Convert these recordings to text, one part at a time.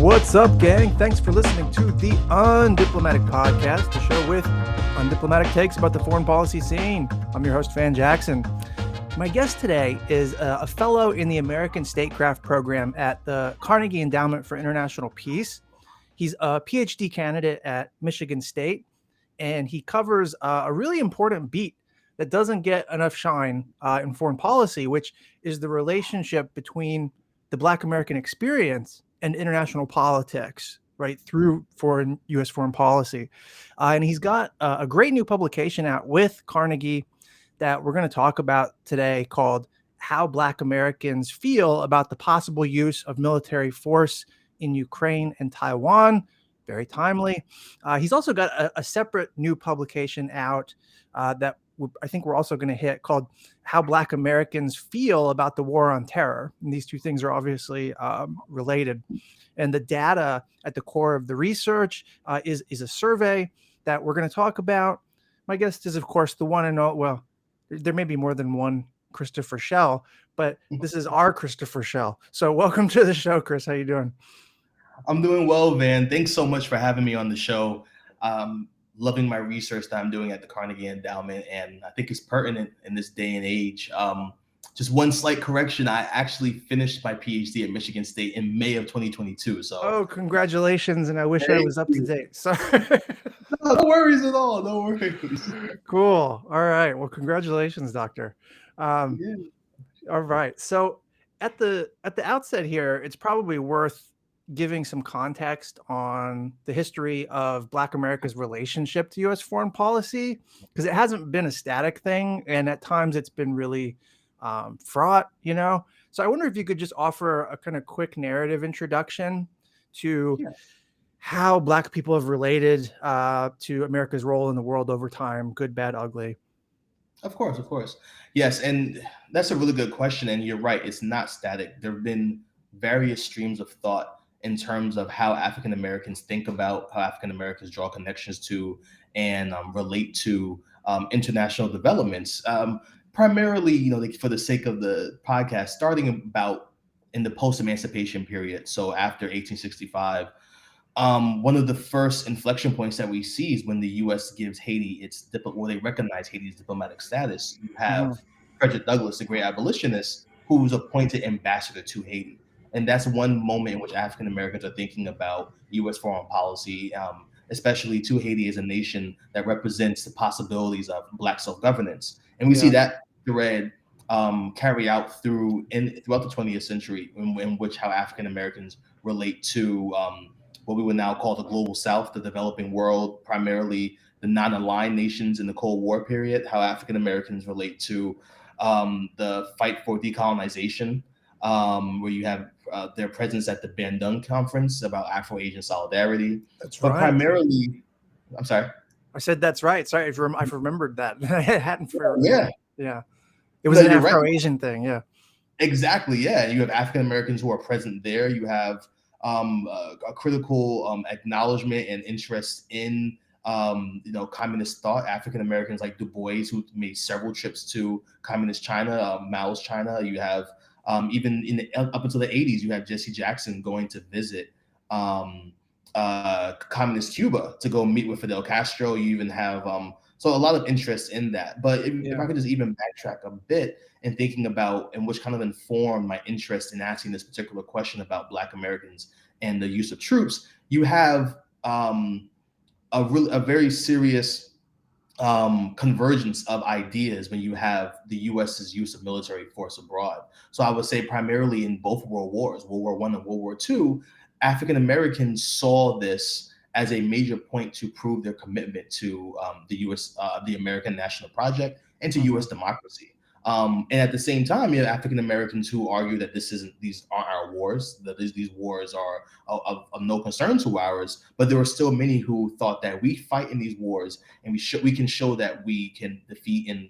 What's up, gang? Thanks for listening to the Undiplomatic Podcast, the show with undiplomatic takes about the foreign policy scene. I'm your host, Van Jackson. My guest today is a fellow in the American Statecraft program at the Carnegie Endowment for International Peace. He's a PhD candidate at Michigan State, and he covers a really important beat that doesn't get enough shine in foreign policy, which is the relationship between the Black American experience and international politics, right, through U.S. foreign policy. And he's got a great new publication out with Carnegie that we're going to talk about today called How Black Americans Feel About the Possible Use of Military Force in Ukraine and Taiwan. Very timely. He's also got a separate new publication out that I think we're also going to hit called How Black Americans Feel About the War on Terror. And these two things are obviously related. And the data at the core of the research is a survey that we're going to talk about. My guest is, of course, the one and all, well, there may be more than one Christopher Schell, but this is our Christopher Schell. So welcome to the show, Chris. How you doing? I'm doing well, Van. Thanks so much for having me on the show. Loving my research that I'm doing at the Carnegie Endowment, and I think it's pertinent in this day and age. Just one slight correction. I actually finished my PhD at Michigan State in May of 2022. So, congratulations. And I wish I was up to date. Sorry. No worries at all. No worries. Cool. All right. Well, congratulations, doctor. All right. So at the outset here, it's probably worth giving some context on the history of Black America's relationship to U.S. foreign policy, because it hasn't been a static thing. And at times it's been really fraught, you know? So I wonder if you could just offer a kind of quick narrative introduction to how Black people have related to America's role in the world over time, good, bad, ugly. Of course. Yes, and that's a really good question. And you're right, it's not static. There have been various streams of thought in terms of how African Americans think about, how African Americans draw connections to and relate to international developments. Primarily, for the sake of the podcast, starting about in the post-emancipation period, so after 1865, one of the first inflection points that we see is when the U.S. gives Haiti they recognize Haiti's diplomatic status. You have Frederick Douglass, the great abolitionist, who was appointed ambassador to Haiti. And that's one moment in which African Americans are thinking about U.S. foreign policy, especially to Haiti as a nation that represents the possibilities of Black self-governance. And we see that thread carry out throughout the 20th century, in which how African Americans relate to what we would now call the global South, the developing world, primarily the non-aligned nations in the Cold War period, how African Americans relate to the fight for decolonization, where you have their presence at the Bandung Conference about Afro-Asian solidarity. That's right. But primarily, I'm sorry. I said that's right. Sorry, I've remembered that. I hadn't for yeah. It was an Afro-Asian thing. Yeah. Exactly. Yeah. You have African Americans who are present there. You have a critical acknowledgement and interest in communist thought. African Americans like Du Bois, who made several trips to communist China, Mao's China. You have even up until the 80s, you have Jesse Jackson going to visit communist Cuba to go meet with Fidel Castro. You even have so a lot of interest in that. But if I could just even backtrack a bit and thinking about and which kind of informed my interest in asking this particular question about Black Americans and the use of troops, you have a very serious convergence of ideas when you have the U.S.'s use of military force abroad. So I would say primarily in both world wars, World War I and World War II, African Americans saw this as a major point to prove their commitment to the U.S., the American national project, and to U.S. democracy. And at the same time, you have African Americans who argue that these aren't our wars, that these wars are of no concern to ours. But there were still many who thought that we fight in these wars, and we can show that we can defeat and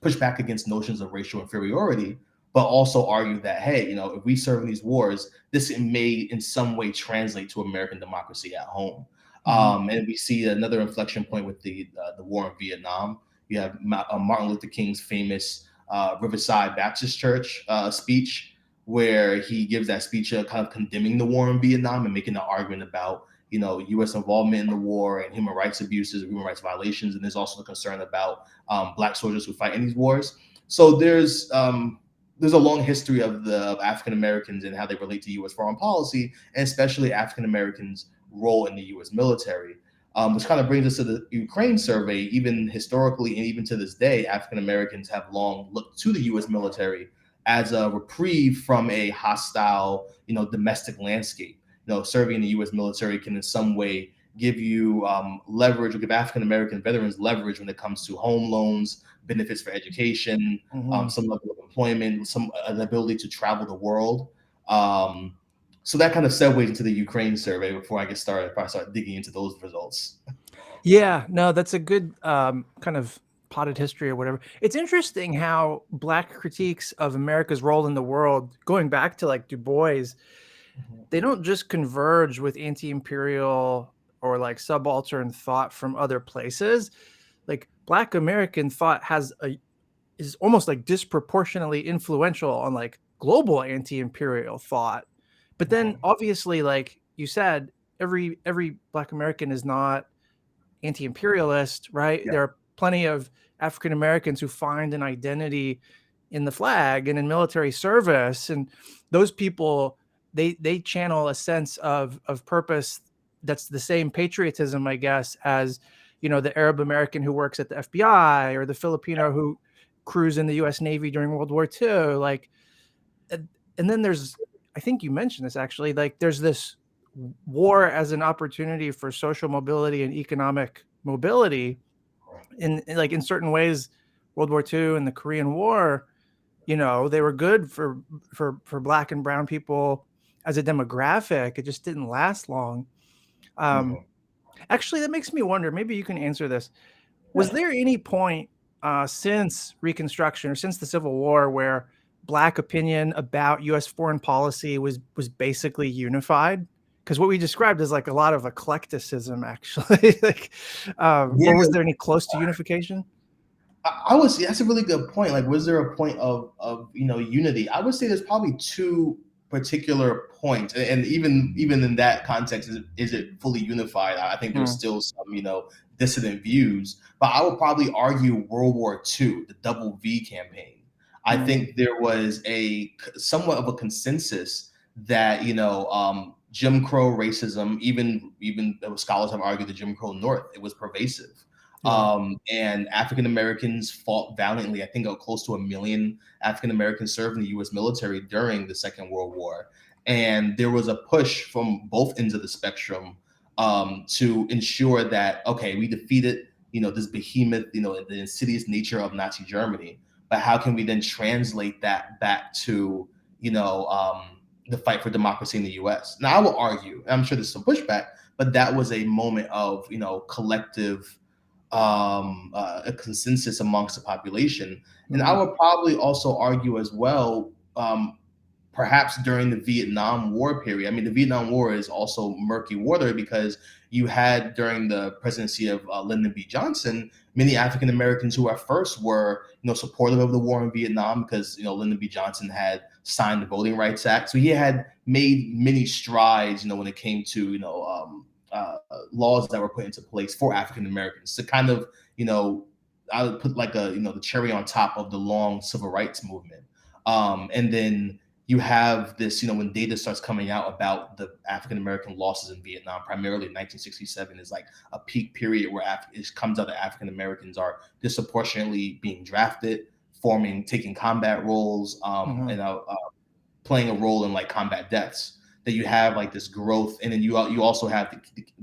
push back against notions of racial inferiority, but also argue that, hey, if we serve in these wars, this may in some way translate to American democracy at home. And we see another inflection point with the war in Vietnam. You have Martin Luther King's famous Riverside Baptist Church speech, where he gives that speech kind of condemning the war in Vietnam and making an argument about U.S. involvement in the war and human rights abuses, human rights violations, and there's also the concern about Black soldiers who fight in these wars. So there's a long history of African Americans and how they relate to U.S. foreign policy, and especially African Americans' role in the U.S. military. Which kind of brings us to the Ukraine survey. Even historically and even to this day, African Americans have long looked to the U.S. military as a reprieve from a hostile, domestic landscape. Serving in the U.S. military can in some way give you leverage, or give African American veterans leverage when it comes to home loans, benefits for education, some level of employment, some an ability to travel the world. So that kind of segues into the Ukraine survey before I get started. If I start digging into those results. Yeah, no, that's a good kind of potted history or whatever. It's interesting how Black critiques of America's role in the world, going back to like Du Bois, they don't just converge with anti-imperial or like subaltern thought from other places. Like Black American thought is almost like disproportionately influential on like global anti-imperial thought. But then obviously, like you said, every Black American is not anti-imperialist, right? Yeah. There are plenty of African Americans who find an identity in the flag and in military service, and those people they channel a sense of purpose that's the same patriotism, I guess, as the Arab American who works at the FBI or the Filipino who crews in the U.S. Navy during World War II. Like, and then there's, I think you mentioned this actually, like there's this war as an opportunity for social mobility and economic mobility. In certain ways, World War II and the Korean War, they were good for Black and brown people as a demographic. It just didn't last long. Actually, that makes me wonder, maybe you can answer this. Was there any point since Reconstruction or since the Civil War where Black opinion about U.S. foreign policy was basically unified? Because what we described is like a lot of eclecticism, actually. Like, or was there any close to unification? I would say that's a really good point. Like, was there a point of unity? I would say there's probably two particular points, and even in that context, is it fully unified? I think there's still some dissident views, but I would probably argue World War II, the Double V campaign. I think there was a somewhat of a consensus that Jim Crow racism, even scholars have argued the Jim Crow North, it was pervasive. And African Americans fought valiantly. I think close to 1 million African Americans served in the U.S. military during the Second World War. And there was a push from both ends of the spectrum to ensure that, okay, we defeated, this behemoth, the insidious nature of Nazi Germany. But how can we then translate that back to, the fight for democracy in the U.S.? Now, I will argue, I'm sure there's some pushback, but that was a moment of, collective a consensus amongst the population. And I would probably also argue as well, perhaps during the Vietnam War period. I mean, the Vietnam War is also murky water because you had during the presidency of Lyndon B. Johnson, many African Americans who at first were, supportive of the war in Vietnam because, Lyndon B. Johnson had signed the Voting Rights Act. So he had made many strides, when it came to, laws that were put into place for African Americans to kind of, I would put like the cherry on top of the long civil rights movement. And then you have this, when data starts coming out about the African American losses in Vietnam, primarily in 1967, is like a peak period where it comes out that African Americans are disproportionately being drafted, taking combat roles, and playing a role in like combat deaths. That you have like this growth, and then you also have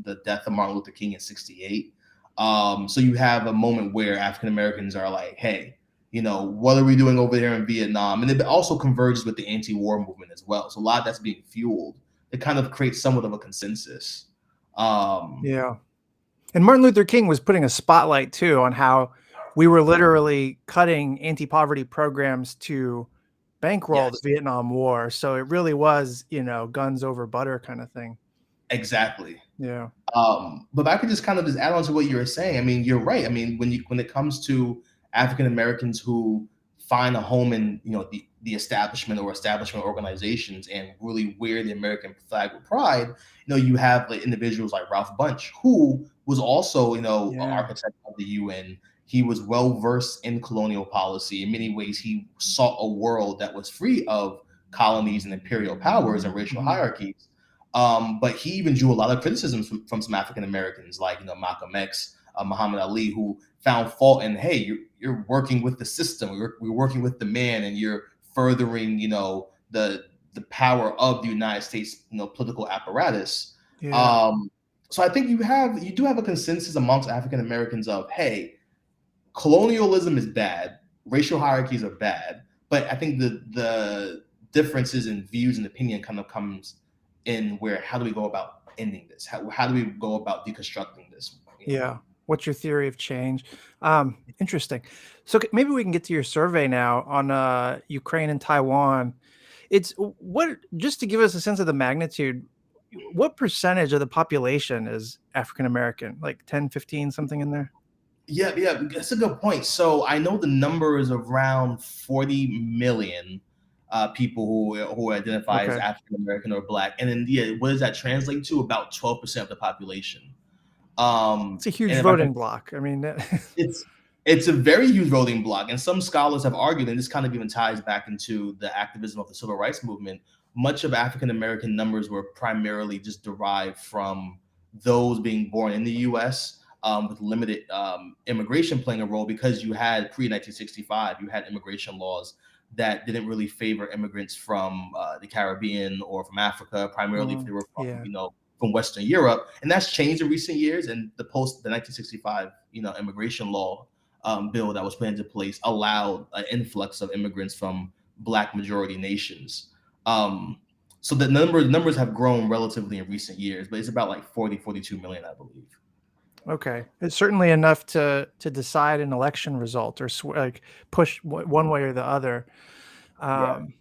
the death of Martin Luther King in '68. So you have a moment where African Americans are like, hey, what are we doing over there in Vietnam? And it also converges with the anti-war movement as well. So a lot of that's being fueled to kind of create somewhat of a consensus. Yeah. And Martin Luther King was putting a spotlight too on how we were literally cutting anti-poverty programs to bankroll the Vietnam War. So it really was, guns over butter kind of thing. Exactly. Yeah. But if I could just kind of add on to what you were saying, I mean, you're right. I mean, when it comes to African Americans who find a home in the establishment or establishment organizations and really wear the American flag with pride. You have like individuals like Ralph Bunche, who was also an Yeah. architect of the UN. He was well versed in colonial policy. In many ways, he saw a world that was free of colonies and imperial powers and racial Mhm. hierarchies. But he even drew a lot of criticisms from some African Americans, like Malcolm X, Muhammad Ali, who found fault in, hey, you're working with the system, we're working with the man, and you're furthering the power of the United States political apparatus. Yeah. So I think you do have a consensus amongst African Americans of, hey, colonialism is bad, racial hierarchies are bad, but I think the differences in views and opinion kind of comes in where, how do we go about ending this? How do we go about deconstructing this? Yeah. What's your theory of change? Interesting. So maybe we can get to your survey now on Ukraine and Taiwan. It's what, just to give us a sense of the magnitude, what percentage of the population is African American? Like 10, 15, something in there? Yeah, that's a good point. So I know the number is around 40 million people who identify as Okay. African American or Black, and then what does that translate to? About 12% of the population. Um, It's a huge and if I voting block. I mean, It's it's a very huge voting block, and some scholars have argued, and this kind of even ties back into the activism of the civil rights movement. Much of African American numbers were primarily just derived from those being born in the U.S. With limited immigration playing a role, because you had pre 1965, you had immigration laws that didn't really favor immigrants from the Caribbean or from Africa, primarily if they were from yeah. from Western Europe, and that's changed in recent years. And the 1965 immigration law bill that was put into place allowed an influx of immigrants from Black majority nations. Um, so the numbers have grown relatively in recent years, but it's about like 42 million, I believe. Okay. It's certainly enough to decide an election result or like push one way or the other. Yeah, Um,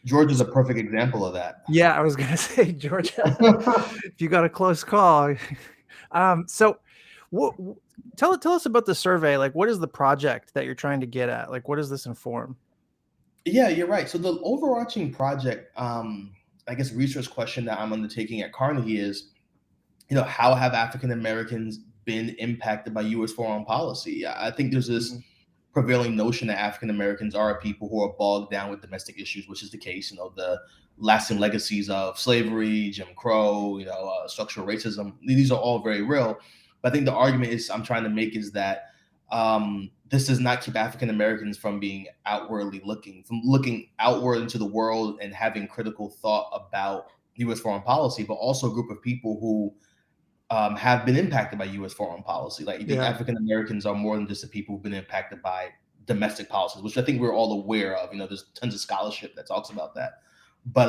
Georgia's a perfect example of that. yeah, I was gonna say Georgia. If you got a close call. So what, tell us about the survey. Like, what is the project that you're trying to get at? Like, what does this inform? Yeah, you're right. So the overarching project, I guess, research question that I'm undertaking at Carnegie is, how have African Americans been impacted by U.S. foreign policy? I think there's this Mhm. prevailing notion that African Americans are people who are bogged down with domestic issues, which is the case. The lasting legacies of slavery, Jim Crow, structural racism. These are all very real. But I think the argument I'm trying to make is that this does not keep African Americans from being from looking outward into the world and having critical thought about U.S. foreign policy, but also a group of people who have been impacted by U.S. foreign policy. Like, you think Yeah. African Americans are more than just the people who've been impacted by domestic policies, which I think we're all aware of. There's tons of scholarship that talks about that. But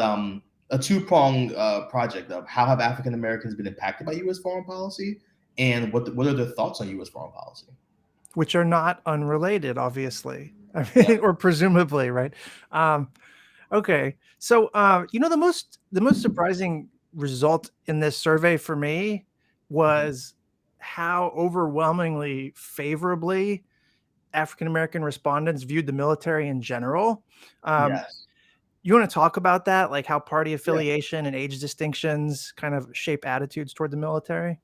a two-pronged project of how have African Americans been impacted by U.S. foreign policy, and what are their thoughts on U.S. foreign policy? Which are not unrelated, obviously. I Yeah. mean, or presumably, right? Um, okay. So, the most surprising result in this survey for me Mhm. was how overwhelmingly favorably African American respondents viewed the military in general. Um, Yes. you want to talk about that, like how party Yeah. affiliation and age distinctions kind of shape attitudes toward the military?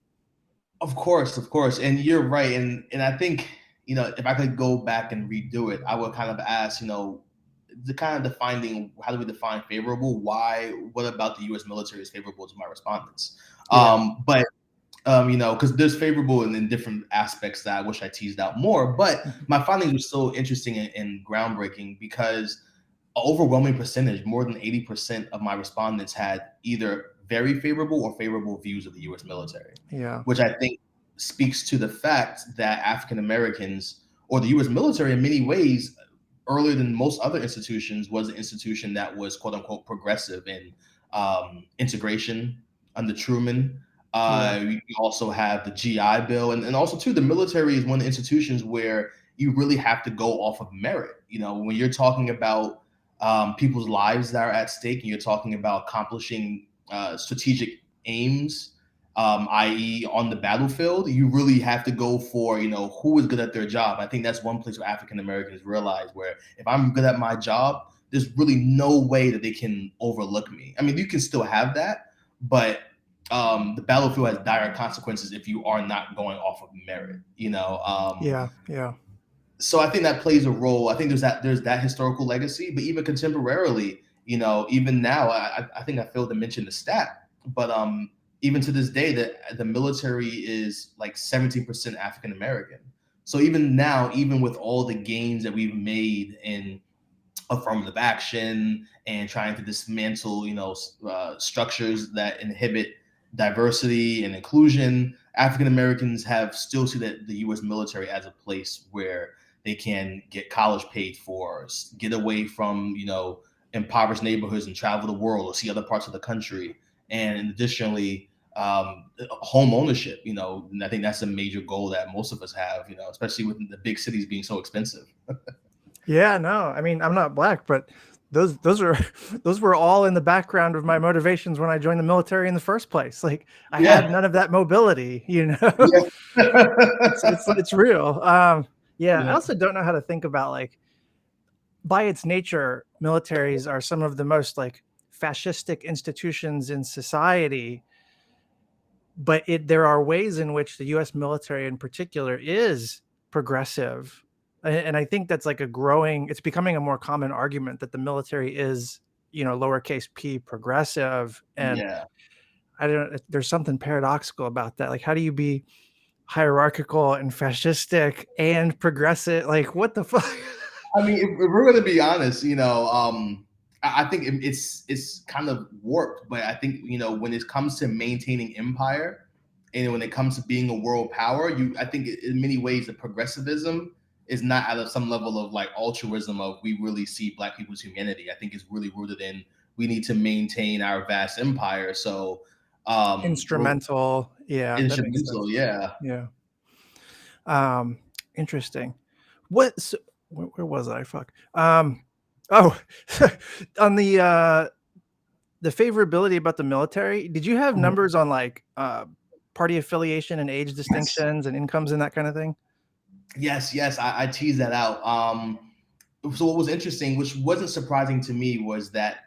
Of course, and you're right, and I think if I could go back and redo it, I would kind of ask, the kind of defining, how do we define favorable? Why? What about the U.S. military is favorable to my respondents? Yeah. But because there's favorable in different aspects that I wish I teased out more. But Mhm. my findings were so interesting and groundbreaking, because an overwhelming percentage, more than 80% of my respondents, had either very favorable or favorable views of the U.S. military, Yeah. which I think speaks to the fact that African Americans, or the U.S. military, in many ways, earlier than most other institutions, was an institution that was quote unquote progressive in integration under Truman. Yeah. You also have the GI Bill, and also too, the military is one of the institutions where you really have to go off of merit. When you're talking about people's lives that are at stake, and you're talking about accomplishing strategic aims, i.e., on the battlefield, you really have to go for, who is good at their job. I think that's one place where African Americans realize, where if I'm good at my job, there's really no way that they can overlook me. I mean, you can still have that, but the battlefield has dire consequences if you are not going off of merit. Yeah, yeah. So I think that plays a role. I think there's that historical legacy, but even contemporarily, even now, I think I failed to mention the stat, but even to this day, the military is like 17% African American. So even now, even with all the gains that we've made in affirmative action and trying to dismantle, structures that inhibit diversity and inclusion, African Americans have still see that the U.S. military as a place where they can get college paid for, get away from, impoverished neighborhoods and travel the world or see other parts of the country. And additionally, home ownership, and I think that's a major goal that most of us have, especially with the big cities being so expensive. Yeah, no, I mean, I'm not Black, but those are those were all in the background of my motivations when I joined the military in the first place. Like, I had Yeah. none of that mobility, Yeah. it's real. Yeah, I Yeah. also don't know how to think about, like, by its nature, militaries are some of the most like fascistic institutions in society, but there are ways in which the US military in particular is progressive. And I think that's like it's becoming a more common argument that the military is, lowercase p progressive. And Yeah. I don't, there's something paradoxical about that. Like, how do you be hierarchical and fascistic and progressive? Like, what the fuck? I mean, if we're going to be honest, I think it's kind of warped. But I think, when it comes to maintaining empire, and when it comes to being a world power, I think in many ways the progressivism is not out of some level of like altruism of we really see Black people's humanity. I think it's really rooted in we need to maintain our vast empire. So we're Instrumental. Yeah, that makes instrumental. sense. Yeah. Yeah. Um, Interesting. What? So, where was I? Fuck. Oh, on the favorability about the military. Did you have Mhm. numbers on like party affiliation and age Yes. distinctions and incomes and that kind of thing? Yes. I teased that out. So what was interesting, which wasn't surprising to me, was that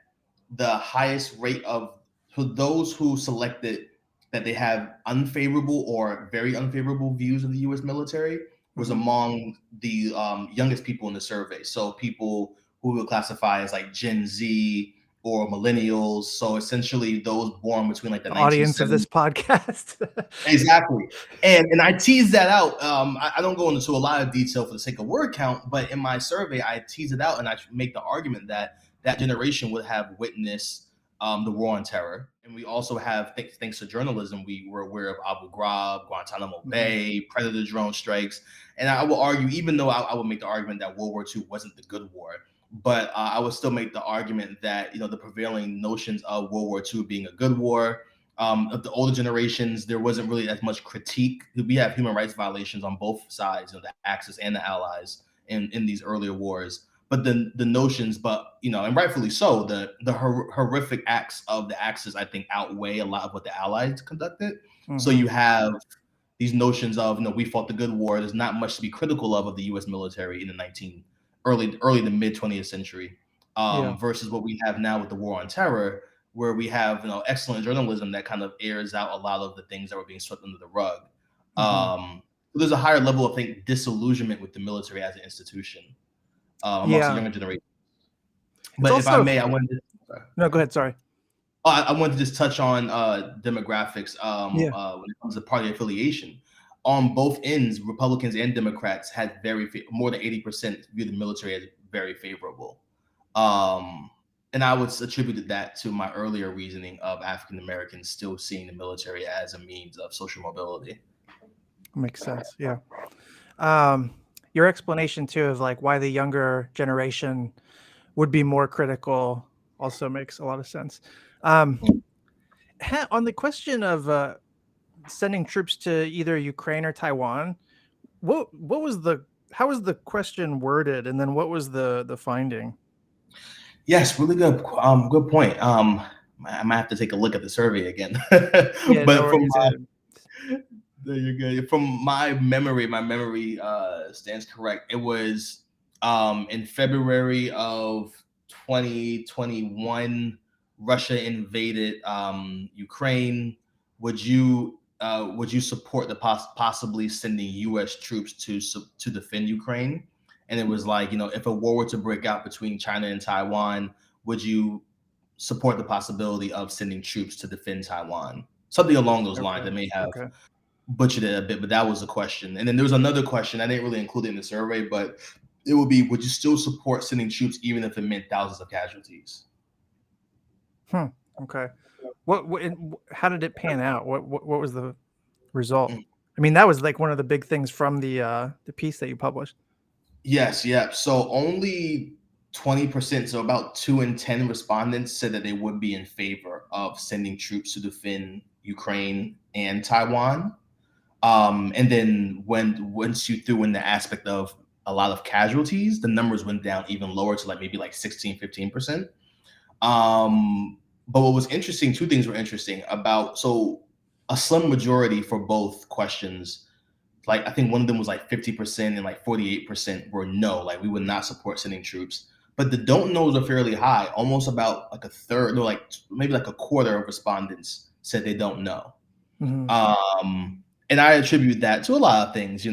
the highest rate of for those who selected that they have unfavorable or very unfavorable views of the U.S. military was Mm-hmm. among the youngest people in the survey. So people who we would classify as like Gen Z or millennials. So essentially those born between like the The audience of 1970s. this podcast. Exactly. And I teased that out. I don't go into a lot of detail for the sake of word count, but in my survey, I tease it out and I make the argument that that generation would have witnessed the war on terror. And we also have, thanks to journalism, we were aware of Abu Ghraib, Guantanamo Mhm. Bay, Predator drone strikes. And I will argue, even though I would make the argument that World War II wasn't the good war, but I would still make the argument that, the prevailing notions of World War II being a good war, of the older generations, there wasn't really as much critique. We have human rights violations on both sides, the Axis and the Allies in these earlier wars. But the notions, and rightfully so, the horrific acts of the Axis, I think, outweigh a lot of what the Allies conducted. So Mhm. you have these notions of, we fought the good war. There's not much to be critical of the U.S. military in the early to mid 20th century, Yeah. versus what we have now with the war on terror, where we have excellent journalism that kind of airs out a lot of the things that were being swept under the rug. Mhm. So there's a higher level of, I think, disillusionment with the military as an institution amongst the Yeah. younger generation. It's But if I also may, I wanted to, sorry. no. Go ahead. Sorry. I wanted to just touch on demographics Yeah. when it comes to party affiliation. On both ends, Republicans and Democrats had more than 80% view the military as very favorable. Um, and I would attribute that to my earlier reasoning of African Americans still seeing the military as a means of social mobility. Makes sense. Yeah. Um, your explanation too of like why the younger generation would be more critical also makes a lot of sense. Um, on the question of sending troops to either Ukraine or Taiwan, what was the how was the question worded, and then what was the finding? Yes, really good. Good point. I might have to take a look at the survey again. Yeah, no But worries. you're good. From my memory stands correct. It was in February of 2021, Russia invaded Ukraine. Would you support the possibly sending U.S. troops to defend Ukraine? And it was like, if a war were to break out between China and Taiwan, would you support the possibility of sending troops to defend Taiwan? Something along those lines. Okay. That may have Okay. butchered it a bit, but that was the question. And then there was another question I didn't really include it in the survey, but it would be: would you still support sending troops even if it meant thousands of casualties? Okay. How did it pan out? What was the result? I mean, that was like one of the big things from the piece that you published. Yes, yeah. So only 20%, so about 2 in 10 respondents said that they would be in favor of sending troops to defend Ukraine and Taiwan. And then once you threw in the aspect of a lot of casualties, the numbers went down even lower to like maybe like 16, 15%. But what was interesting, two things were interesting about, so a slim majority for both questions, like I think one of them was like 50% and like 48% were no, like we would not support sending troops. But the don't knows are fairly high, almost about like a third, no, like maybe like a quarter of respondents said they don't know. Mm-hmm. And I attribute that to a lot of things,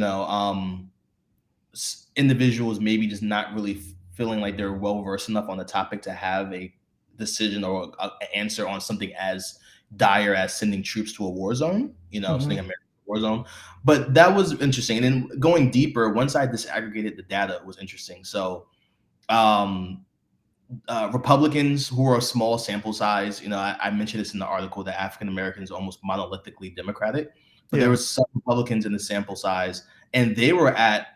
individuals maybe just not really feeling like they're well versed enough on the topic to have a decision or an answer on something as dire as sending troops to a war zone, sending America to a war zone. But that was interesting. And then going deeper, once I disaggregated the data, it was interesting. So, um, Republicans who are a small sample size, I mentioned this in the article that African Americans are almost monolithically Democratic, but there Yeah. was some Republicans in the sample size, and they were at,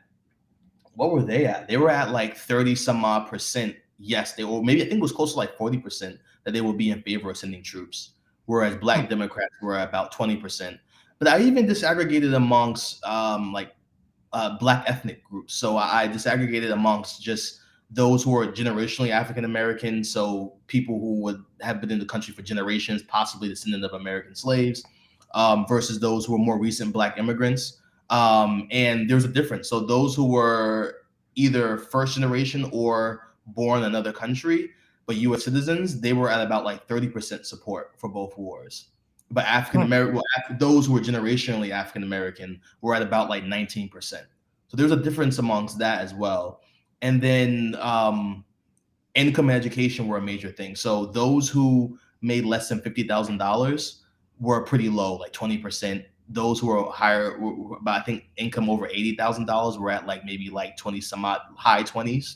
what were they at? They were at like 30 some odd percent. Yes, they were, maybe I think it was close to like 40% that they would be in favor of sending troops, whereas Hmm. Black Democrats were at about 20%. But I even disaggregated amongst Black ethnic groups. So I disaggregated amongst just those who are generationally African American, so people who would have been in the country for generations, possibly descendant of American slaves, versus those who are more recent Black immigrants. And there's a difference. So those who were either first generation or born in another country, but U.S. citizens, they were at about like 30% support for both wars. But African American, well, those who were generationally African American were at about like 19%. So there's a difference amongst that as well. And then income and education were a major thing. So those who made less than $50,000 were pretty low, like 20%. Those who were higher, but I think income over $80,000 were at like maybe like 20 some odd, high 20s.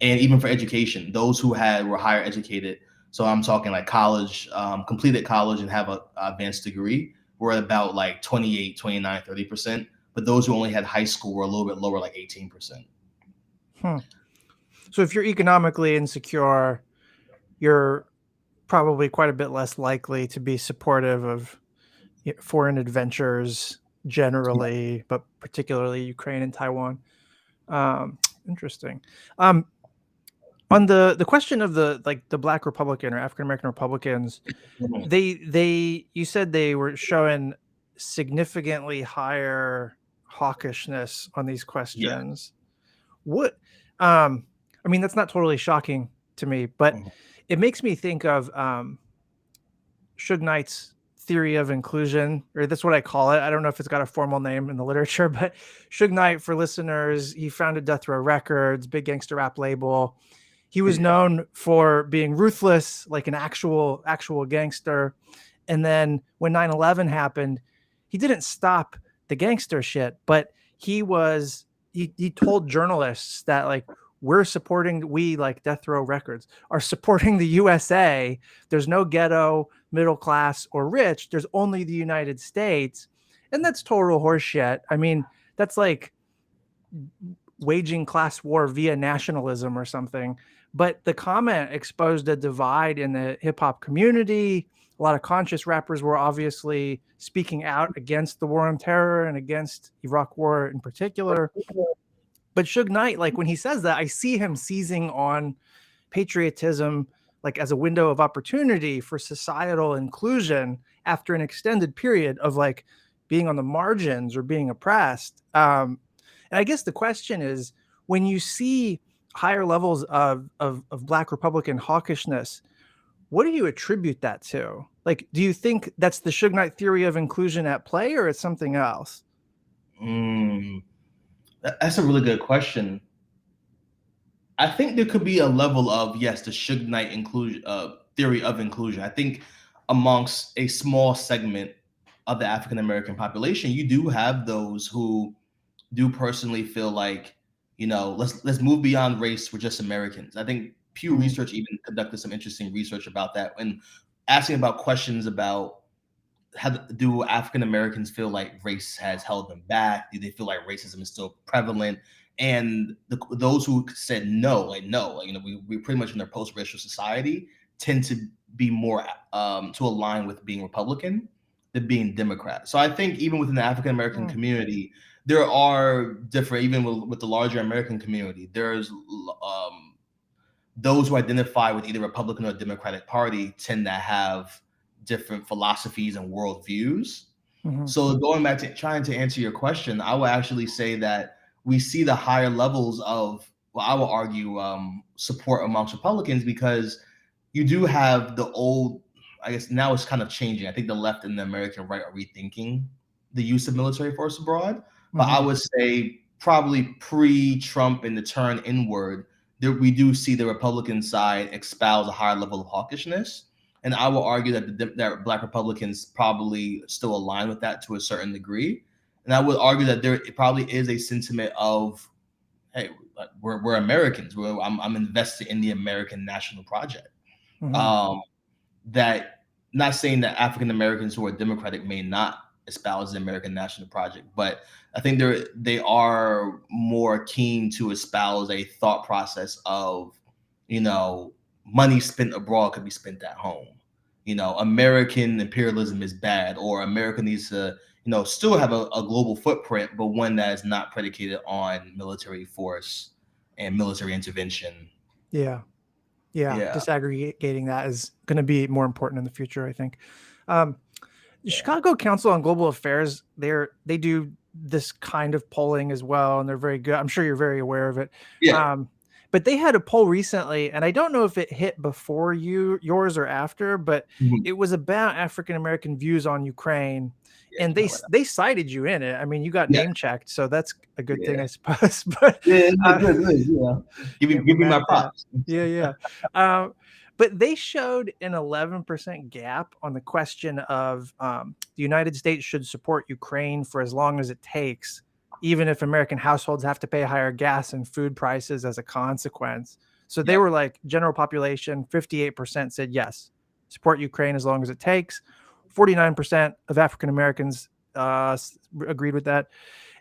And even for education, those who were higher educated, so I'm talking like college, completed college and have a advanced degree, were at about like 28, 29, 30%. But those who only had high school were a little bit lower, like 18%. So if you're economically insecure, you're probably quite a bit less likely to be supportive of foreign adventures generally, but particularly Ukraine and Taiwan. Interesting. On the question of the Black Republican or African American Republicans, Mhm. you said they were showing significantly higher hawkishness on these Yeah. questions. What I mean, that's not totally shocking to me, but Mhm. it makes me think of Suge Knight's theory of inclusion, or that's what I call it. I don't know if it's got a formal name in the literature, but Suge Knight, for listeners, he founded Death Row Records, big gangster rap label. He was Yeah. known for being ruthless, like an actual gangster. And then when 9/11 happened, he didn't stop the gangster shit, but he told journalists that like we like Death Row Records are supporting the USA. There's no ghetto, middle class, or rich. There's only the United States. And that's total horseshit. I mean, that's like waging class war via nationalism or something. But the comment exposed a divide in the hip hop community. A lot of conscious rappers were obviously speaking out against the war on terror and against Iraq war in particular. But Suge Knight, like when he says that, I see him seizing on patriotism, like as a window of opportunity for societal inclusion after an extended period of like being on the margins or being oppressed. And I guess the question is, when you see higher levels of Black Republican hawkishness, what do you attribute that to? Like, do you think that's the Suge Knight theory of inclusion at play, or it's something else? That's a really good question. I think there could be a level of, yes, the Suge Knight inclusion theory of inclusion. I think amongst a small segment of the African American population, you do have those who do personally feel like, let's move beyond race. We're just Americans. I think Pew Research even conducted some interesting research about that and asking about questions about how do African Americans feel like race has held them back? Do they feel like racism is still prevalent? And those who said no, we're pretty much in a post-racial society, tend to be more to align with being Republican than being Democrat. So I think even within the African American community, there are different, even with the larger American community, there's those who identify with either Republican or Democratic Party tend to have different philosophies and worldviews. So going back to trying to answer your question, I would actually say that we see the higher levels of, well, I will argue, support amongst Republicans, because you do have the old, I guess now it's kind of changing. I think the left and the American right are rethinking the use of military force abroad. But I would say probably pre-Trump and the turn inward, we do see the Republican side espouse a higher level of hawkishness. And I will argue that Black Republicans probably still align with that to a certain degree. And I would argue that there probably is a sentiment of, hey, we're Americans. I'm invested in the American national project. That, not saying that African Americans who are Democratic may not espouse the American national project, but I think they are more keen to espouse a thought process of, money spent abroad could be spent at home. American imperialism is bad, or America needs to, still have a global footprint, but one that is not predicated on military force and military intervention. Yeah. Disaggregating that is going to be more important in the future, I think. The Chicago Council on Global Affairs, they do this kind of polling as well, and they're very good. I'm sure you're very aware of it. But they had a poll recently, and I don't know if it hit before yours or after, but it was about African American views on Ukraine, and they cited you in it. I mean, you got name checked, so that's a good thing, I suppose. But good. Give me my props. But they showed an 11% gap on the question of the United States should support Ukraine for as long as it takes, even if American households have to pay higher gas and food prices as a consequence. So they were like, general population, 58% said yes, support Ukraine as long as it takes. 49% of African Americans agreed with that.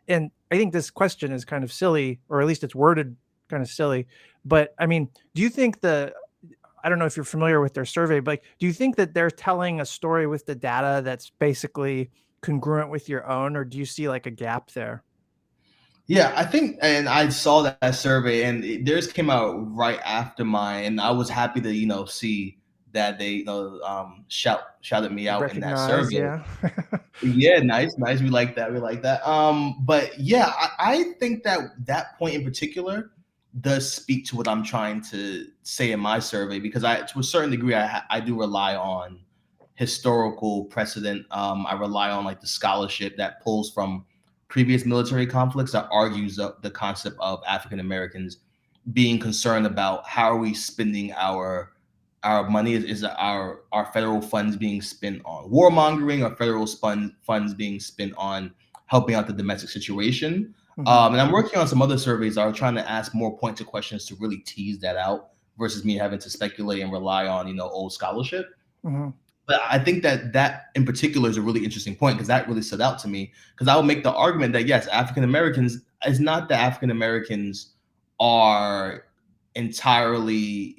And I think this question is kind of silly, or at least it's worded kind of silly. But I mean, do you think I don't know if you're familiar with their survey, but do you think that they're telling a story with the data that's basically congruent with your own, or do you see like a gap there? Yeah, I think, and I saw that survey, and theirs came out right after mine, and I was happy to see that they shouted me out in that survey. Yeah, nice. We like that. But yeah, I think that point in particular does speak to what I'm trying to say in my survey, because to a certain degree, I do rely on historical precedent. I rely on like the scholarship that pulls from previous military conflicts that argues the concept of African Americans being concerned about how are we spending our money. Is our federal funds being spent on warmongering, or federal funds being spent on helping out the domestic situation? And I'm working on some other surveys that are trying to ask more pointed questions to really tease that out, versus me having to speculate and rely on old scholarship. But I think that in particular is a really interesting point, because that really stood out to me, because I would make the argument that yes, African Americans, it's not that African Americans are entirely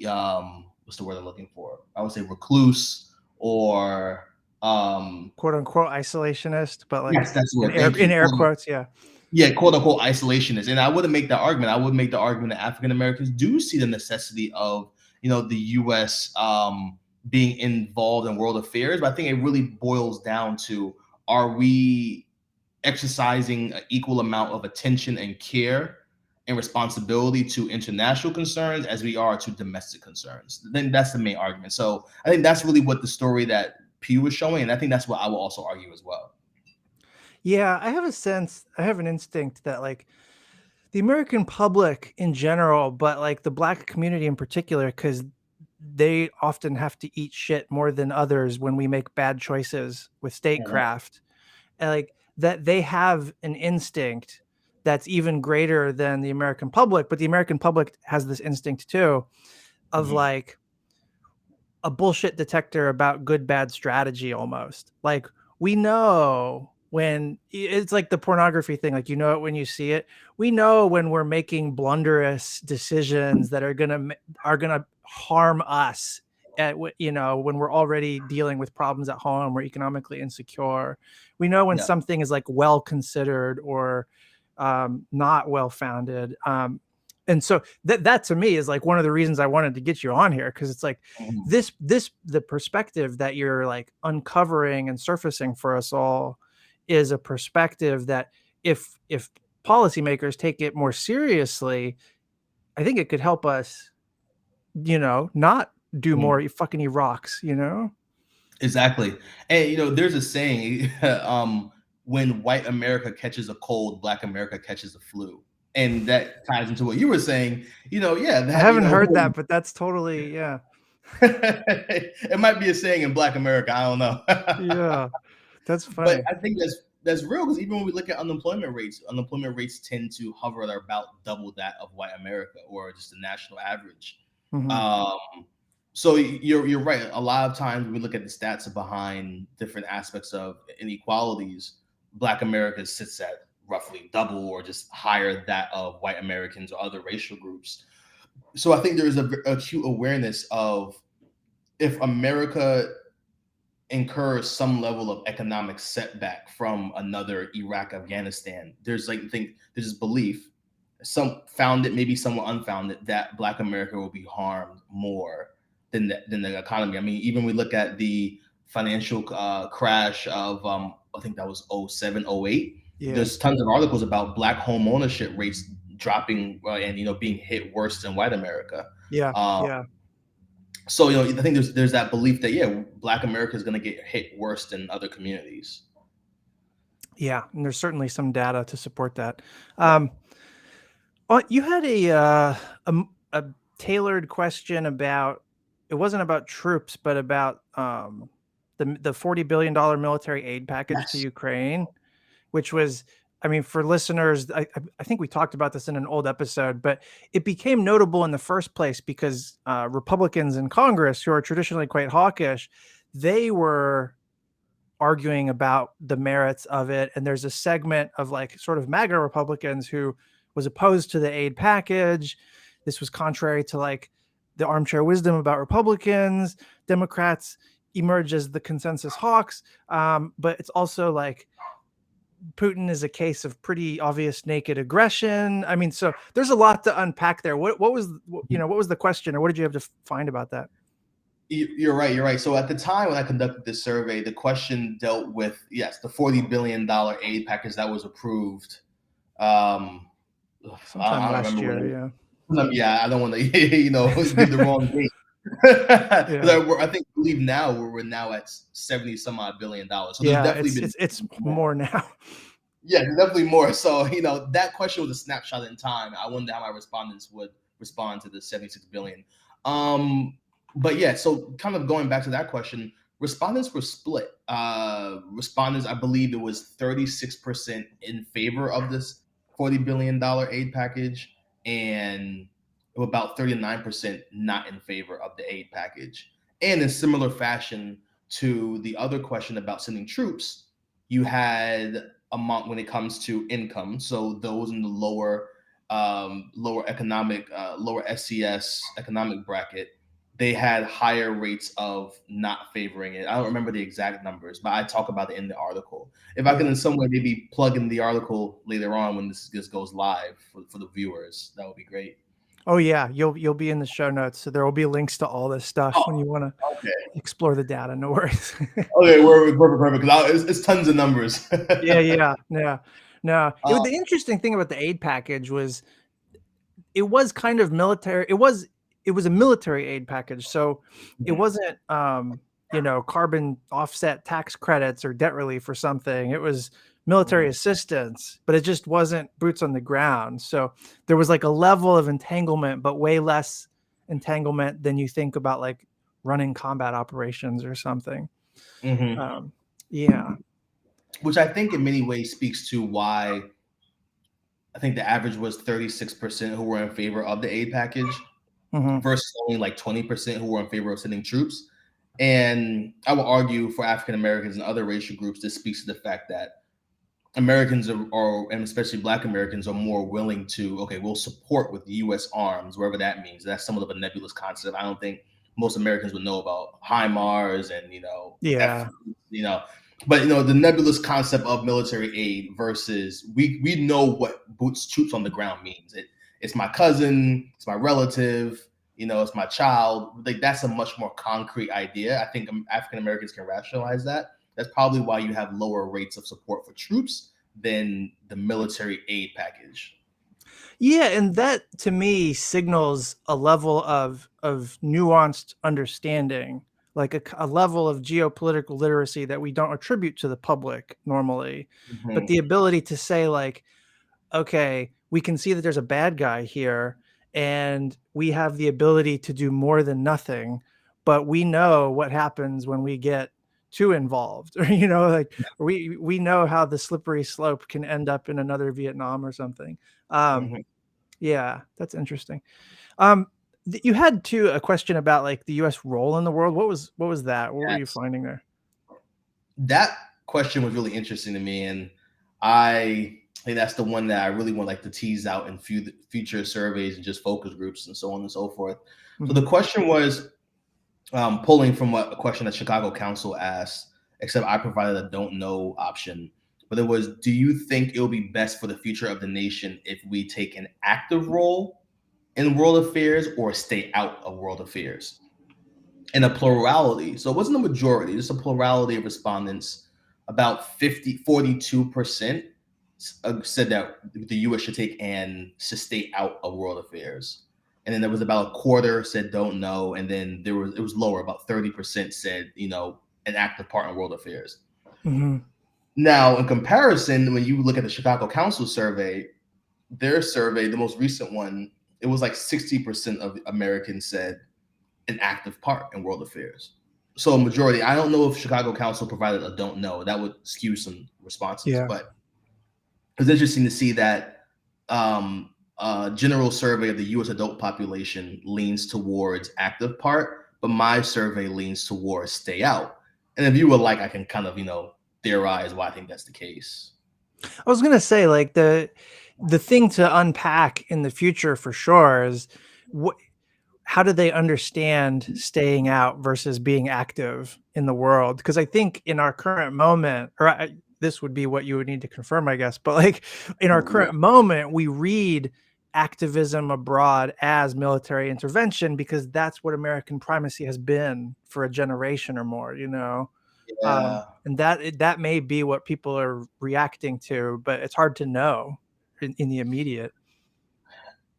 what's the word I'm looking for? I would say recluse, or quote unquote isolationist, but like yes, that's what in air quotes, quote unquote isolationist. And I wouldn't make that argument. I would make the argument that African Americans do see the necessity of the U.S. Being involved in world affairs, but I think it really boils down to, are we exercising an equal amount of attention and care and responsibility to international concerns as we are to domestic concerns? Then that's the main argument. So I think that's really what the story that Pew was showing, and I think that's what I will also argue as well. Yeah, I have a sense, I have an instinct that like the American public in general, but like the black community in particular, because they often have to eat shit more than others when we make bad choices with statecraft, and like that they have an instinct that's even greater than the American public, but the American public has this instinct too of Mhm. like a bullshit detector about good bad strategy almost. Like we know when it's like the pornography thing, like you know it when you see it. We know when we're making blunderous decisions that are gonna harm us at when we're already dealing with problems at home, we're economically insecure. We know when Yeah. something is like well considered or not well founded. And so that to me is like one of the reasons I wanted to get you on here, because it's like Mhm. the perspective that you're like uncovering and surfacing for us all is a perspective that if policymakers take it more seriously, I think it could help us, not do Mhm. more fucking Iraqs. Exactly. And there's a saying, when white America catches a cold, black America catches a flu. And that ties into what you were saying. Yeah, I that, haven't heard that, but that's totally, yeah. it might be a saying in black America. I don't know. Yeah, that's But funny. I think that's real, because even when we look at unemployment rates tend to hover at about double that of white America, or just the national average. Mhm. Um, so you're right. A lot of times when we look at the stats behind different aspects of inequalities, Black America sits at roughly double or just higher that of white Americans or other racial groups. So I think there is a acute awareness of, if America incurs some level of economic setback from another Iraq, Afghanistan, there's this belief, some founded, maybe somewhat unfounded, that Black America will be harmed more than the economy. I mean, even we look at the financial crash of, I think that was '07, '08. Yeah. There's tons of articles about Black home ownership rates dropping, and being hit worse than white America. Yeah. Um, Yeah. so I think there's that belief that, yeah, Black America is going to get hit worse than other communities. Yeah, and there's certainly some data to support that. Yeah. Um, you had a tailored question about, it wasn't about troops, but about the $40 billion military aid package to Yes. Ukraine, which was, I mean, for listeners, I think we talked about this in an old episode, but it became notable in the first place because Republicans in Congress, who are traditionally quite hawkish, they were arguing about the merits of it. And there's a segment of like sort of MAGA Republicans who was opposed to the aid package. This was contrary to like the armchair wisdom about Republicans. Democrats emerge as the consensus hawks. But it's also like Putin is a case of pretty obvious naked aggression. I mean, so there's a lot to unpack there. What was what was the question, or what did you have to find about that? You're right. You're right. So at the time when I conducted this survey, the question dealt with, yes, the $40 billion aid package that was approved. Um, Sometime I don't last remember when. year, yeah. Yeah, I don't want to give the wrong date. Because Yeah. I think, believe now we're now at 70 some odd $billion. So there's Yeah, definitely it's been it's it's more. more now. Yeah, there's definitely more. So that question was a snapshot in time. I wonder how my respondents would respond to the 76 billion. Um, but yeah, so kind of going back to that question, respondents were split. Respondents, I believe it was 36% in favor of this $40 billion aid package, and about 39% not in favor of the aid package. And in similar fashion to the other question about sending troops, you had amount when it comes to income. So those in the lower economic, lower SCS economic bracket, they had higher rates of not favoring it. I don't remember the exact numbers, but I talk about it in the article. If I can Yeah. in some way maybe plug in the article later on when this goes live for the viewers, that would be great. Oh yeah, you'll be in the show notes, so there will be links to all this stuff when Oh, you want to okay. explore the data. No worries. Okay, we're perfect, perfect. Because it's tons of numbers. Yeah, yeah, yeah. No, uh, the interesting thing about the aid package was it was kind of military. It was a military aid package, so it mhm, wasn't carbon offset tax credits or debt relief or something. It was military mhm, assistance, but it just wasn't boots on the ground. So there was like a level of entanglement, but way less entanglement than you think about like running combat operations or something. mhm. Um, yeah. Which I think in many ways speaks to why I think the average was 36% who were in favor of the aid package Hmm. versus only like 20% who were in favor of sending troops. And I will argue for African Americans and other racial groups, this speaks to the fact that Americans are, and especially Black Americans, are more willing to, okay, we'll support with U.S. arms, wherever that means. That's somewhat of a nebulous concept. I don't think most Americans would know about HIMARS and, Yeah. you know, but the nebulous concept of military aid versus we know what boots troops on the ground means. It's my cousin, it's my relative, it's my child. Like that's a much more concrete idea. I think African Americans can rationalize that. That's probably why you have lower rates of support for troops than the military aid package. Yeah, and that to me signals a level of nuanced understanding, like a level of geopolitical literacy that we don't attribute to the public normally, but Mhm. the ability to say like, okay, we can see that there's a bad guy here, and we have the ability to do more than nothing, but we know what happens when we get too involved, or like we know how the slippery slope can end up in another Vietnam or something. Um, Mhm. yeah, that's interesting. Um, you had too a question about like the U.S. role in the world. What was that? What were you Yes. finding there? That question was really interesting to me, and I think that's the one that I really want like to tease out in future surveys and just focus groups and so on and so forth. So the Hmm. question was pulling from a question that Chicago Council asked, except I provided a don't know option. But it was, do you think it will be best for the future of the nation if we take an active role in world affairs or stay out of world affairs? And a plurality, so it wasn't a majority, just a plurality of respondents, about 42% said that the US should stay out of world affairs. And then there was about a quarter said don't know. And then it was lower, about 30% said, an active part in world affairs. Hmm. Now, in comparison, when you look at the Chicago Council survey, their survey, the most recent one, it was like 60% of Americans said an active part in world affairs. So a majority. I don't know if Chicago Council provided a don't know. That would skew some responses, Yeah. but it's interesting to see that general survey of the U.S. adult population leans towards active part, but my survey leans towards stay out. And if you would like, I can kind of theorize why I think that's the case. I was gonna say like the thing to unpack in the future for sure is what how do they understand staying out versus being active in the world? Because I think in our current moment, this would be what you would need to confirm, I guess. But like in our Mhm. current moment, we read activism abroad as military intervention because that's what American primacy has been for a generation or more. Yeah. And that may be what people are reacting to, but it's hard to know in the immediate.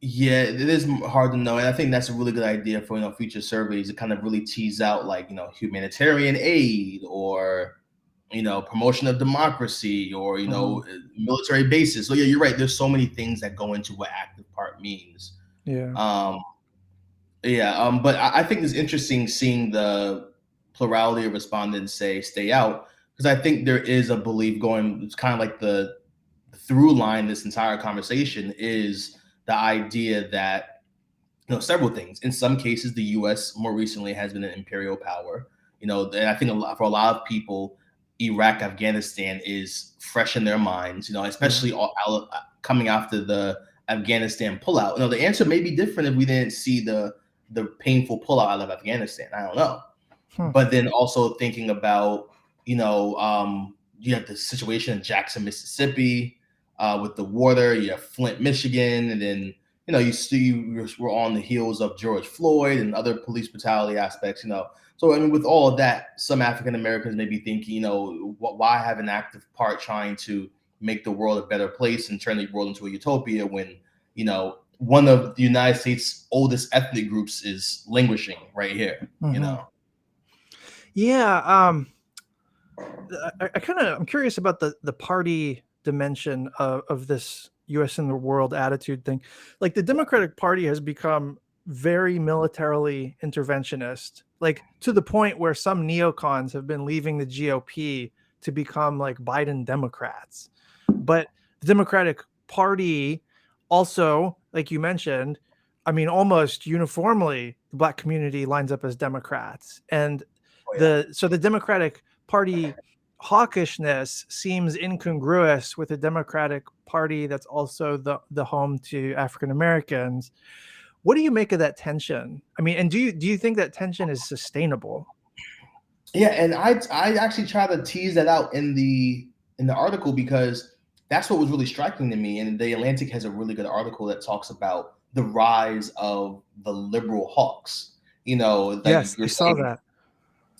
Yeah, it is hard to know, and I think that's a really good idea for future surveys to kind of really tease out like humanitarian aid or promotion of democracy or Mhm. military bases. So yeah, you're right. There's so many things that go into what active part means. Yeah. Um, yeah, but I think it's interesting seeing the plurality of respondents say stay out because I think there is a belief going. It's kind of like the through line this entire conversation is the idea that several things. In some cases, the U.S. more recently has been an imperial power. And I think for a lot of people, Iraq, Afghanistan is fresh in their minds. Yeah. Especially coming after the Afghanistan pullout. The answer may be different if we didn't see the painful pullout out of Afghanistan. I don't know. Hmm. But then also thinking about you have the situation in Jackson, Mississippi, with the water. You have Flint, Michigan, and then you see we're on the heels of George Floyd and other police brutality aspects. So I mean, with all of that, some African Americans may be thinking, why have an active part trying to make the world a better place and turn the world into a utopia when one of the United States' oldest ethnic groups is languishing right here. Yeah. I'm curious about the party dimension of this U.S. in the world attitude thing. Like the Democratic Party has become very militarily interventionist, like to the point where some neocons have been leaving the GOP to become like Biden Democrats. But the Democratic Party also, like you mentioned, I mean, almost uniformly, the Black community lines up as Democrats, and Oh yeah. the Democratic Party hawkishness seems incongruous with a Democratic Party that's also the home to African Americans. What do you make of that tension? I mean, and do you think that tension is sustainable? Yeah, and I actually try to tease that out in the article because that's what was really striking to me. And the Atlantic has a really good article that talks about the rise of the liberal hawks. Like Yes, I you're saw saying, that.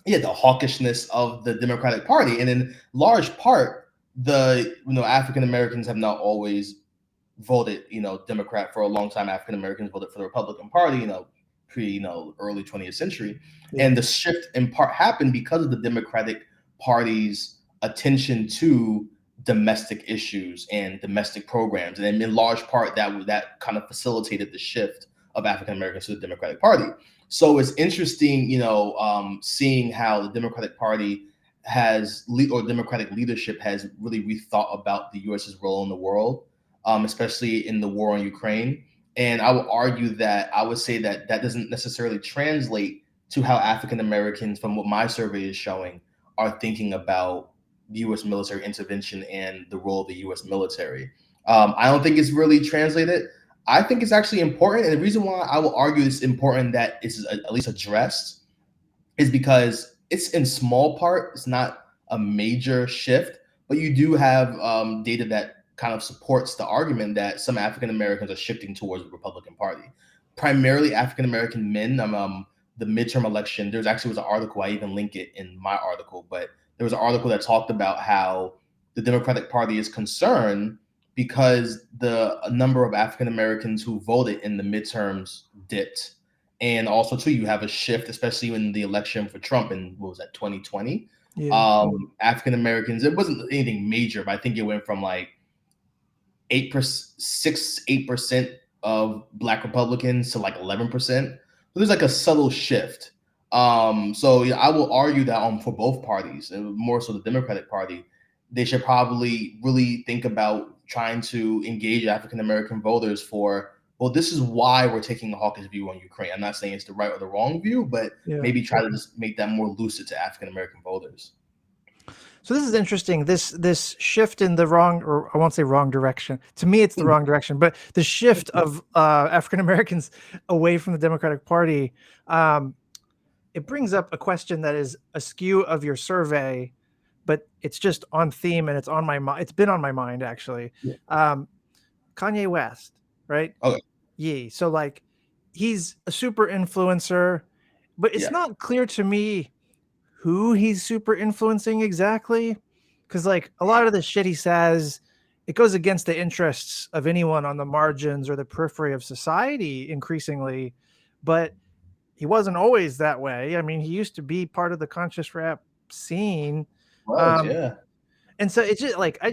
yeah, the hawkishness of the Democratic Party, and in large part, the African Americans have not always voted, Democrat for a long time. African Americans voted for the Republican Party, pre, early 20th century. Yeah. And the shift in part happened because of the Democratic Party's attention to domestic issues and domestic programs. And in large part, that kind of facilitated the shift of African Americans to the Democratic Party. So it's interesting, seeing how the Democratic Party or Democratic leadership has really rethought about the U.S.'s role in the world, especially in the war on Ukraine. And I would say that doesn't necessarily translate to how African Americans, from what my survey is showing, are thinking about U.S. military intervention and the role of the U.S. military. I don't think it's really translated. I think it's actually important. And the reason why I will argue it's important that it's at least addressed is because it's in small part. It's not a major shift, but you do have data that kind of supports the argument that some African Americans are shifting towards the Republican Party, primarily African American men. The midterm election, there's actually was an article, I even link it in my article, but there was an article that talked about how the Democratic Party is concerned because the number of African Americans who voted in the midterms dipped. And also, too, you have a shift, especially in the election for Trump in, what was that, 2020? Yeah. African Americans, it wasn't anything major, but I think it went from like 8% of Black Republicans to like 11%. So there's like a subtle shift. So yeah, I will argue that for both parties, and more so the Democratic Party, they should probably really think about trying to engage African American voters for, well, this is why we're taking a hawkish view on Ukraine. I'm not saying it's the right or the wrong view, but Yeah. maybe try to just make that more lucid to African American voters. So this is interesting. This shift in the wrong, or I won't say wrong direction. To me, it's the wrong direction. But the shift of African Americans away from the Democratic Party, it brings up a question that is askew of your survey, but it's just on theme and it's on my mind. It's been on my mind actually. Yeah. Kanye West, right? Okay. Yeah. So like, he's a super influencer, but it's Yeah. not clear to me who he's super influencing exactly, because like a lot of the shit he says, it goes against the interests of anyone on the margins or the periphery of society increasingly. But he wasn't always that way. I mean, he used to be part of the conscious rap scene. Yeah. And so it's just like, I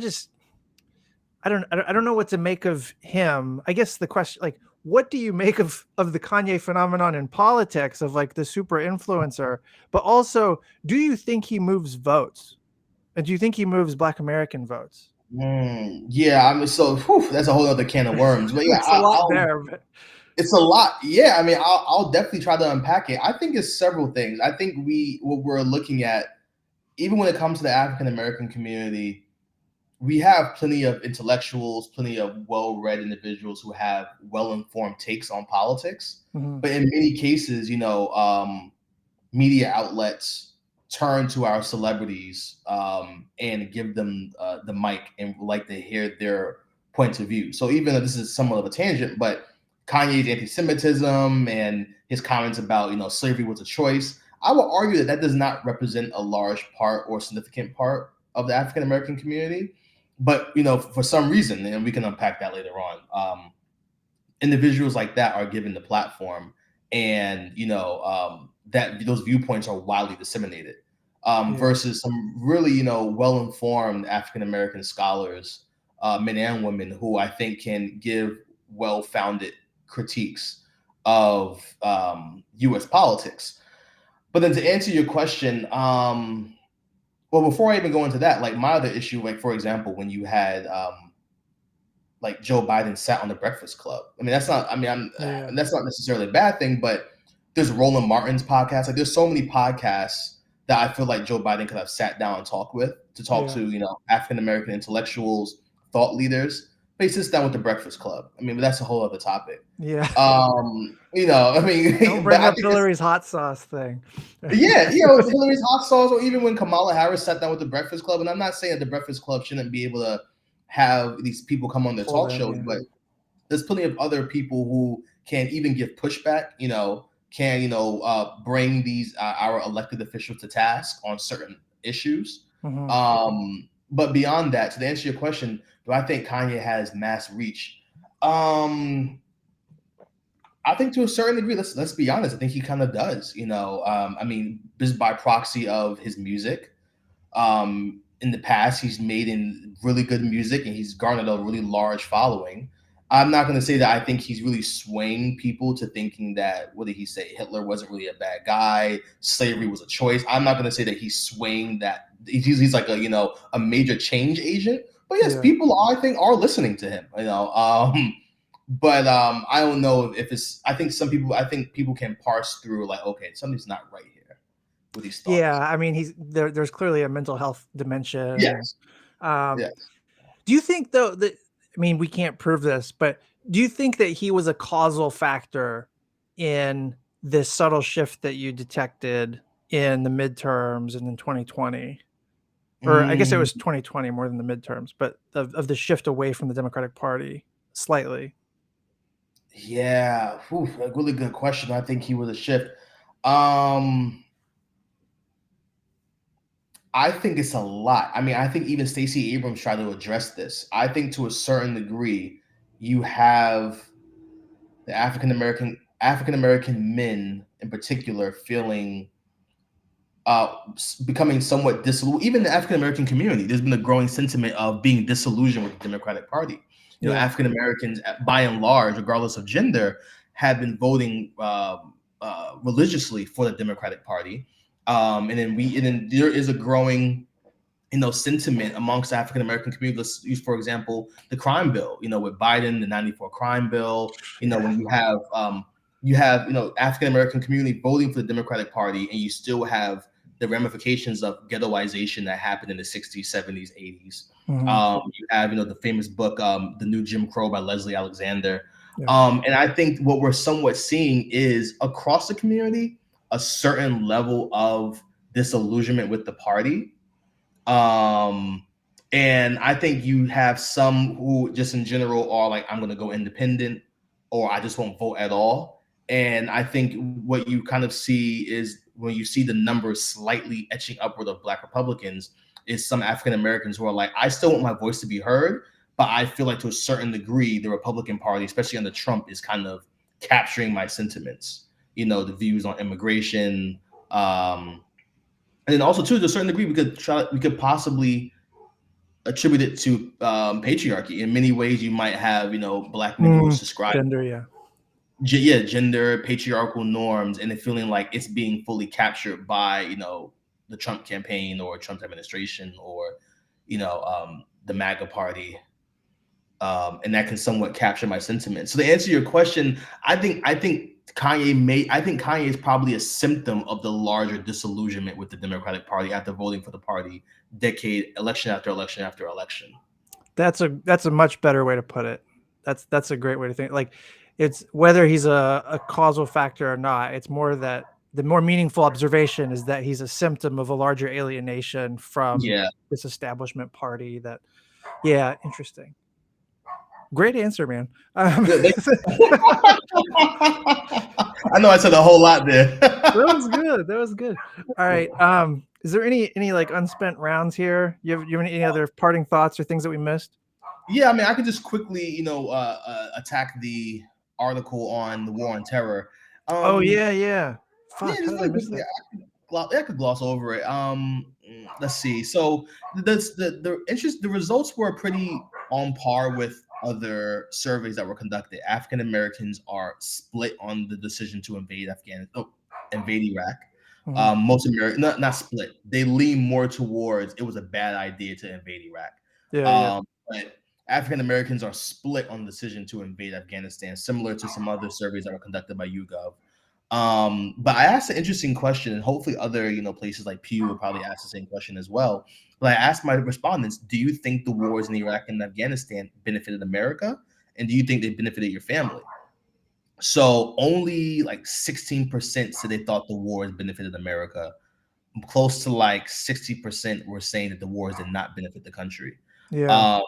don't know what to make of him. I guess the question, like, what do you make of the Kanye phenomenon in politics, of like the super influencer? But also, do you think he moves votes? And do you think he moves Black American votes? Yeah, I mean, so that's a whole other can of worms. But yeah, There's a lot there. But it's a lot. Yeah, I mean, I'll definitely try to unpack it. I think it's several things. I think what we're looking at, even when it comes to the African American community, we have plenty of intellectuals, plenty of well-read individuals who have well-informed takes on politics. Mhm. But in many cases, media outlets turn to our celebrities and give them the mic and like to hear their points of view. So even though this is somewhat of a tangent, but Kanye's anti-Semitism and his comments about slavery was a choice. I will argue that that does not represent a large part or significant part of the African American community, but for some reason, and we can unpack that later on. Individuals like that are given the platform, and that those viewpoints are widely disseminated, versus some really well-informed African American scholars, men and women, who I think can give well-founded critiques of U.S. politics. But then to answer your question, well, before I even go into that, like my other issue, like for example, when you had like Joe Biden sat on the Breakfast Club. I mean, that's not. I mean, that's not necessarily a bad thing, but there's Roland Martin's podcast. Like, there's so many podcasts that I feel like Joe Biden could have sat down and talk to African American intellectuals, thought leaders. But he sits down with the Breakfast Club. I mean, but that's a whole other topic. Yeah. I mean, Don't bring up Hillary's hot sauce thing. Yeah, Hillary's hot sauce, or even when Kamala Harris sat down with the Breakfast Club. And I'm not saying that the Breakfast Club shouldn't be able to have these people come on their talk shows, but there's plenty of other people who can even give pushback, bring these our elected officials to task on certain issues. But beyond that, to answer your question, do I think Kanye has mass reach? I think to a certain degree, let's be honest, I think he kind of does. I mean, just by proxy of his music. In the past, he's made in really good music and he's garnered a really large following. I'm not going to say that I think he's really swaying people to thinking that, what did he say? Hitler wasn't really a bad guy. Slavery was a choice. I'm not going to say that he's swaying that. He's like a major change agent. But yes, people I think are listening to him. But I don't know if it's. I think people can parse through like, okay, something's not right here with these thoughts. Yeah, I mean, there's clearly a mental health dimension. Yes. Yes. Do you think though that, I mean, we can't prove this, but do you think that he was a causal factor in this subtle shift that you detected in the midterms and in 2020? Or I guess it was 2020 more than the midterms, but of the shift away from the Democratic Party slightly? Yeah, a really good question. I think he was a shift. I think it's a lot. I mean, I think even Stacey Abrams tried to address this. I think to a certain degree, you have the African American men in particular feeling becoming somewhat disillusioned. Even the African American community, there's been a growing sentiment of being disillusioned with the Democratic Party. African Americans, by and large, regardless of gender, have been voting religiously for the Democratic Party. And then there is a growing, sentiment amongst African American community. Let's use, for example, the crime bill. With Biden, the '94 crime bill. When you have African American community voting for the Democratic Party, and you still have the ramifications of ghettoization that happened in the '60s, '70s, '80s. You have the famous book, The New Jim Crow by Leslie Alexander. And I think what we're somewhat seeing is across the community a certain level of disillusionment with the party. And I think you have some who just in general are like, I'm going to go independent, or I just won't vote at all. And I think what you kind of see is when you see the numbers slightly etching upward of Black Republicans is some African Americans who are like, I still want my voice to be heard, but I feel like to a certain degree, the Republican Party, especially under Trump, is kind of capturing my sentiments. The views on immigration, and then also too, to a certain degree, we could possibly attribute it to patriarchy. In many ways, you might have Black men who subscribe gender, patriarchal norms, and then feeling like it's being fully captured by the Trump campaign or Trump's administration or the MAGA party. And that can somewhat capture my sentiment. So to answer your question, I think Kanye is probably a symptom of the larger disillusionment with the Democratic Party after voting for the party election after election after election. That's a much better way to put it. That's a great way to think. Like, it's whether he's a causal factor or not, it's more that the more meaningful observation is that he's a symptom of a larger alienation from this establishment party. Interesting. Great answer, man. I know I said a whole lot there. That was good. That was good. All right. Is there any like unspent rounds here? You have any other parting thoughts or things that we missed? Yeah, I mean, I could just quickly, attack the article on the war on terror. Oh Um, yeah. yeah, Fuck. How just did I really miss quickly, that? I could gloss over it. Let's see. So the results were pretty on par with other surveys that were conducted. African Americans are split on the decision to invade Iraq. Mhm. Most American, not split. They lean more towards it was a bad idea to invade Iraq. Yeah. But African Americans are split on the decision to invade Afghanistan, similar to some other surveys that were conducted by YouGov. But I asked an interesting question, and hopefully other places like Pew will probably ask the same question as well. But I asked my respondents, do you think the wars in Iraq and Afghanistan benefited America? And do you think they benefited your family? So only like 16% said they thought the wars benefited America. Close to like 60% were saying that the wars did not benefit the country. Yeah. Um,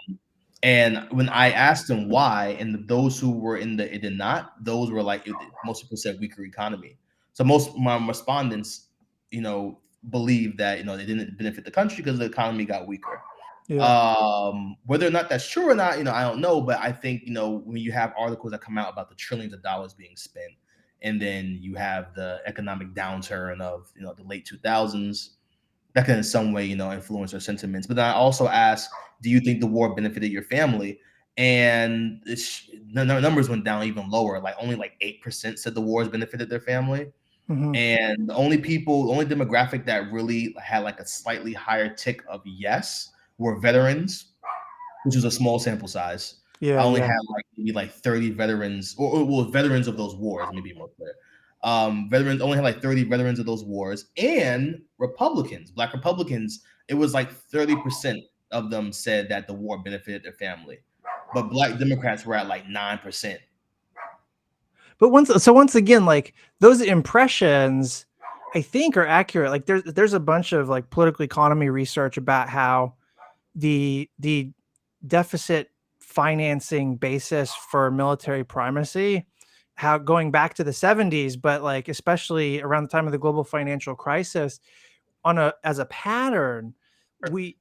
and when I asked them why, and those who were in the it did not, those were like most people said weaker economy. So most of my respondents, believe that they didn't benefit the country because the economy got weaker. Yeah. Whether or not that's true or not, I don't know. But I think when you have articles that come out about the trillions of dollars being spent, and then you have the economic downturn of the late 2000s, that can in some way influence our sentiments. But then I also ask, do you think the war benefited your family? And the numbers went down even lower. Like only like 8% said the wars benefited their family. Mhm. And the only demographic that really had like a slightly higher tick of yes were veterans, which was a small sample size. I only Yeah. had like maybe like 30 veterans, or veterans of those wars, maybe more clear. Veterans only had like 30 veterans of those wars, and Republicans, Black Republicans, it was like 30% of them said that the war benefited their family, but Black Democrats were at like 9%. But once again, like those impressions, I think are accurate. Like there's a bunch of like political economy research about how the deficit financing basis for military primacy, how going back to the 70s, but like especially around the time of the global financial crisis, on a as a pattern, we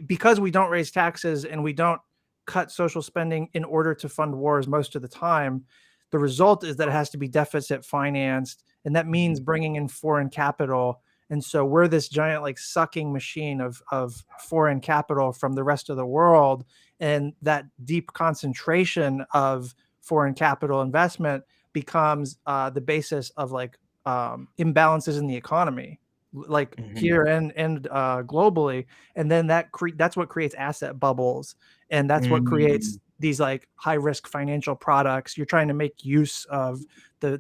because we don't raise taxes and we don't cut social spending in order to fund wars most of the time, the result is that it has to be deficit financed, and that means bringing in foreign capital. And so we're this giant like sucking machine of foreign capital from the rest of the world, and that deep concentration of foreign capital investment becomes the basis of like imbalances in the economy, like here and globally. And then that's what creates asset bubbles, and that's what creates these like high risk financial products. You're trying to make use of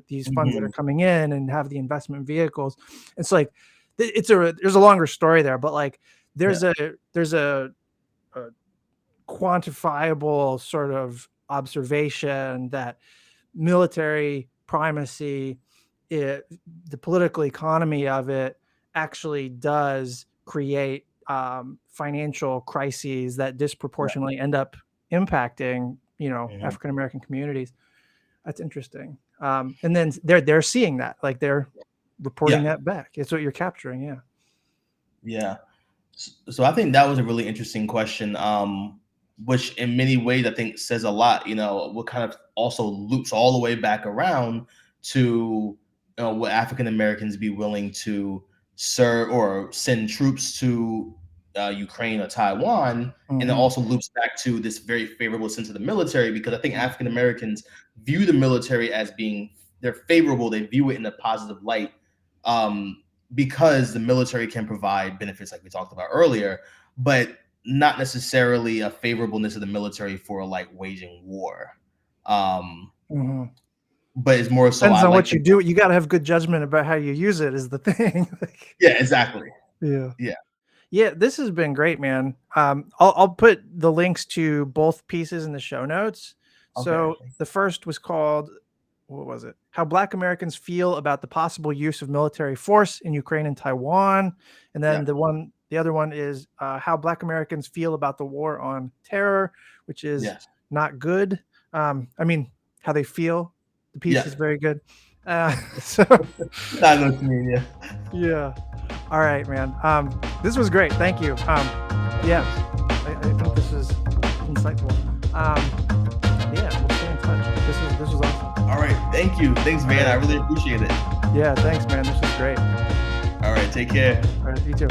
these funds that are coming in and have the investment vehicles. It's like there's a longer story there, but like there's Yeah. a quantifiable sort of observation that military primacy, the political economy of it, actually does create financial crises that disproportionately end up impacting African American communities. That's interesting. And then they're seeing that, like they're reporting Yeah. that back. It's what you're capturing. Yeah. Yeah. So I think that was a really interesting question, which in many ways I think says a lot. What kind of also loops all the way back around to will African Americans be willing to serve or send troops to Ukraine or Taiwan, and it Mm-hmm. also loops back to this very favorable sense of the military, because I think African Americans view the military as being they're favorable. They view it in a positive light. Um, because the military can provide benefits like we talked about earlier, but not necessarily a favorableness of the military for like waging war. Um, Mm-hmm. but it's more so Depends I on like what the you do. You got to have good judgment about how you use it, is the thing. Like, yeah, exactly. yeah. Yeah. Yeah, this has been great, man. I'll put the links to both pieces in the show notes. Okay. So the first was called, what was it? How Black Americans Feel About the Possible Use of Military Force in Ukraine and Taiwan. And Yeah. then the other one is How Black Americans Feel About the War on Terror, which is Yes. not good. I mean, how they feel. The piece Yeah. is very good. So I know what you mean. Yeah. yeah. All right, man. This was great. Thank you. Yeah, I think this is insightful. Yeah, we'll stay in touch. This was awesome. All right. Thank you. Thanks, man. I really appreciate it. Yeah, thanks, man. This was great. All right. Take care. All right, you too.